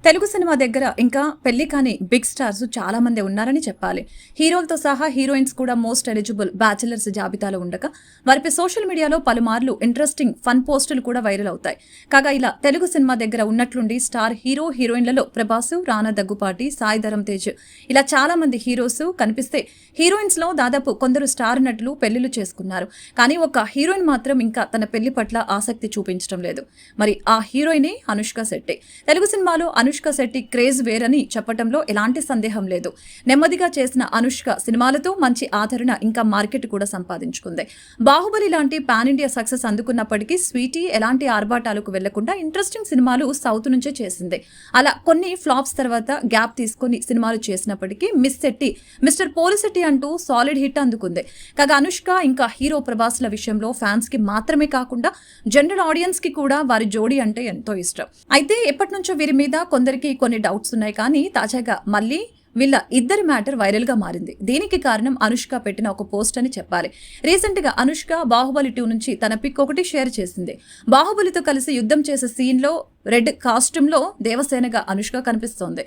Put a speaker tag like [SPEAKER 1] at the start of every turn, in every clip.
[SPEAKER 1] Telugu cinema దగ్గర ఇంకా పెళ్లి కాని బిగ్ స్టార్స్ చాలా మంది ఉన్నారని చెప్పాలి. హీరోలతో సహా హీరోయిన్స్ కూడా మోస్ట్ ఎలిజిబుల్ బ్యాచిలర్స్ జాబితాలో ఉండగా వారిపై సోషల్ మీడియాలో పలుమార్లు ఇంట్రెస్టింగ్ ఫన్ పోస్టులు కూడా వైరల్ అవుతాయి. కాగా ఇలా తెలుగు సినిమా దగ్గర ఉన్నట్లుండి స్టార్ హీరో హీరోయిన్లలో ప్రభాసు, రానా దగ్గుపాటి, సాయి ధరమ్ తేజ్ ఇలా చాలా మంది హీరోస్ కనిపిస్తే హీరోయిన్స్ లో దాదాపు కొందరు స్టార్ నటులు పెళ్లిళ్లు చేసుకున్నారు. కానీ ఒక హీరోయిన్ మాత్రం ఇంకా తన పెళ్లి పట్ల ఆసక్తి చూపించడం లేదు. మరి ఆ హీరోయిన్ అనుష్క శెట్టి. తెలుగు సినిమాలో అనుష్క శెట్టి క్రేజ్ వేరని చెప్పడంలో ఎలాంటి సందేహం లేదు. నెమ్మదిగా చేసిన అనుష్క సినిమాలతో మంచి ఆదరణ ఇంకా మార్కెట్ కూడా సంపాదించుకుంది. బాహుబలి లాంటి పాన్ ఇండియా సక్సెస్ అందుకున్నప్పటికీ స్వీటీ ఎలాంటి ఆర్భాటాలకు వెళ్లకుండా ఇంట్రెస్టింగ్ సినిమాలు సౌత్ నుంచే చేసింది. అలా కొన్ని ఫ్లాప్స్ తర్వాత గ్యాప్ తీసుకుని సినిమాలు చేసినప్పటికీ మిస్ శెట్టి మిస్టర్ పోలిశెట్టి అంటూ సాలిడ్ హిట్ అందుకుంది. కాగా అనుష్క ఇంకా హీరో ప్రభాస్ల విషయంలో ఫ్యాన్స్ కి మాత్రమే కాకుండా జనరల్ ఆడియన్స్ కి కూడా వారి జోడీ అంటే ఎంతో ఇష్టం. అయితే ఎప్పటి నుంచో వీరి మీద కొందరికి కొన్ని డౌట్స్ ఉన్నాయి. కానీ తాజాగా మళ్ళీ వీళ్ళ ఇద్దరి మ్యాటర్ వైరల్ గా మారింది. దీనికి కారణం అనుష్క పెట్టిన ఒక పోస్ట్ అని చెప్పాలి. రీసెంట్ గా అనుష్క బాహుబలి 2 నుంచి తన పిక్ ఒకటి షేర్ చేసింది. బాహుబలితో కలిసి యుద్ధం చేసే సీన్ లో రెడ్ కాస్ట్యూమ్ లో దేవసేనగా అనుష్క కనిపిస్తోంది.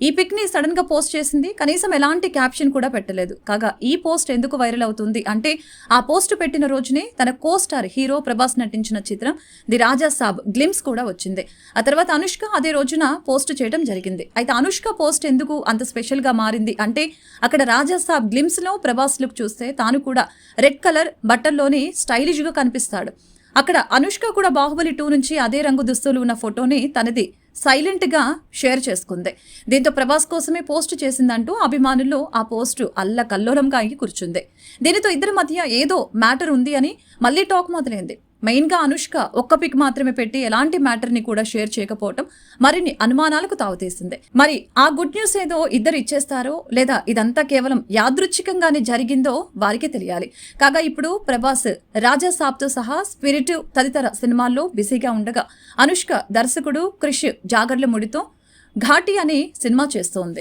[SPEAKER 1] ఈ పిక్ ని సడన్ గా పోస్ట్ చేసింది. కనీసం ఎలాంటి క్యాప్షన్ కూడా పెట్టలేదు. కాగా ఈ పోస్ట్ ఎందుకు వైరల్ అవుతుంది అంటే ఆ పోస్ట్ పెట్టిన రోజునే తన కో స్టార్ హీరో ప్రభాస్ నటించిన చిత్రం ది రాజా సాబ్ గ్లిమ్స్ కూడా వచ్చింది. ఆ తర్వాత అనుష్క అదే రోజున పోస్ట్ చేయడం జరిగింది. అయితే అనుష్క పోస్ట్ ఎందుకు అంత స్పెషల్ గా మారింది అంటే అక్కడ రాజా సాబ్ గ్లిమ్స్ లో ప్రభాస్ లుక్ చూస్తే తాను కూడా రెడ్ కలర్ బట్టల్లోని స్టైలిష్ గా కనిపిస్తాడు. అక్కడ అనుష్క కూడా బాహుబలి 2 నుంచి అదే రంగు దుస్తులు ఉన్న ఫోటోని తనది సైలెంట్ గా షేర్ చేసుకుంది. దీంతో ప్రభాస్ కోసమే పోస్ట్ చేసిందంటూ అభిమానుల్లో ఆ పోస్టు అల్లకల్లోలంగా అయి కూర్చుంది. దీనితో ఇద్దరి మధ్య ఏదో మ్యాటర్ ఉంది అని మళ్ళీ టాక్ మొదలైంది. మెయిన్ గా అనుష్క ఒక్క పిక్ మాత్రమే పెట్టి ఎలాంటి మ్యాటర్ ని కూడా షేర్ చేయకపోవటం మరిన్ని అనుమానాలకు తావుతీసింది. మరి ఆ గుడ్ న్యూస్ ఏదో ఇద్దరు ఇచ్చేస్తారో లేదా ఇదంతా కేవలం యాదృచ్ఛికంగానే జరిగిందో వారికే తెలియాలి. కాగా ఇప్పుడు ప్రభాస్ రాజా సాబ్ తో సహా స్పిరిట్ తదితర సినిమాల్లో బిజీగా ఉండగా అనుష్క దర్శకుడు క్రిష్ జాగర్లముడితో ఘాటి అనే సినిమా చేస్తోంది.